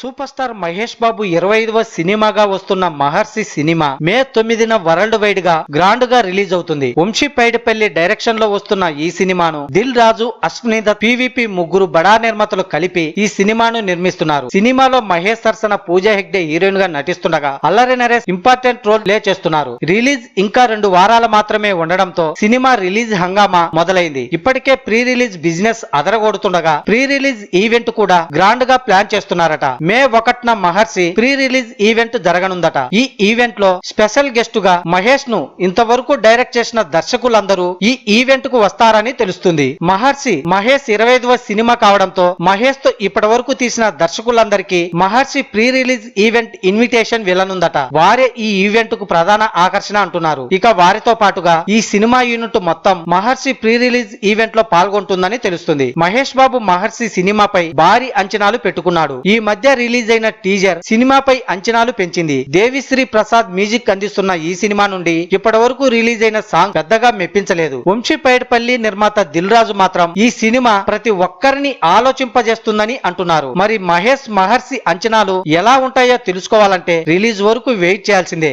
Super star Mahesh Babu 25వ సినిమాగా వస్తున్న మహర్షి cinema మే 9న world wide గా గ్రాండ్ గా రిలీజ్ అవుతుంది. వంశీ పైడిపల్లి డైరెక్షన్ లో వస్తున్న ఈ సినిమాను దిల్ రాజు, అశ్విని దత్, పీవీపీ ముగ్గురు బడా నిర్మాతలు కలిపి ఈ సినిమాను నిర్మిస్తున్నారు. సినిమాలో మహేష్ సరసన పూజా హెగ్డే హీరోయిన్ గా నటిస్తుండగా Allari Naresh important role play చేస్తున్నారు. రిలీజ్ ఇంకా 2 వారాలు మాత్రమే ఉండడంతో సినిమా రిలీజ్ హంగామా మొదలైంది. ఇప్పటికే ప్రీ రిలీజ్ బిజినెస్ అదరగొడుతుండగా ప్రీ రిలీజ్ ఈవెంట్ కూడా గ్రాండ్ గా ప్లాన్ చేస్తున్నారట. మే 1న మహర్షి ప్రీ రిలీజ్ ఈవెంట్ జరగనుందట. ఈ ఈవెంట్ లో స్పెషల్ గెస్ట్ గా మహేష్ ను ఇంతవరకు డైరెక్ట్ చేసిన దర్శకులందరూ ఈ ఈవెంట్ కు వస్తారని తెలుస్తుంది. మహేష్ 25వ సినిమా కావడంతో మహేష్ తో ఇప్పటి వరకు తీసిన దర్శకులందరికీ మహర్షి ప్రీ రిలీజ్ ఈవెంట్ ఇన్విటేషన్ వెళ్ళనుందట. వారే ఈ ఈవెంట్ కు ప్రధాన ఆకర్షణ అంటున్నారు. ఇక వారితో పాటుగా ఈ సినిమా యూనిట్ మొత్తం మహర్షి ప్రీ రిలీజ్ ఈవెంట్ లో పాల్గొంటుందని తెలుస్తుంది. మహేష్ బాబు మహర్షి సినిమాపై భారీ అంచనాలు పెట్టుకున్నాడు. ఈ మధ్య రిలీజ్ అయిన టీజర్ సినిమాపై అంచనాలు పెంచింది. దేవిశ్రీ ప్రసాద్ మ్యూజిక్ అందిస్తున్న ఈ సినిమా నుండి ఇప్పటి వరకు రిలీజ్ అయిన సాంగ్ పెద్దగా మెప్పించలేదు. వంశీ పైడిపల్లి నిర్మాత దిల్ రాజు మాత్రం ఈ సినిమా ప్రతి ఒక్కరిని ఆలోచింపజేస్తుందని అంటున్నారు. మరి మహేష్ మహర్షి అంచనాలు ఎలా ఉంటాయో తెలుసుకోవాలంటే రిలీజ్ వరకు వెయిట్ చేయాల్సిందే.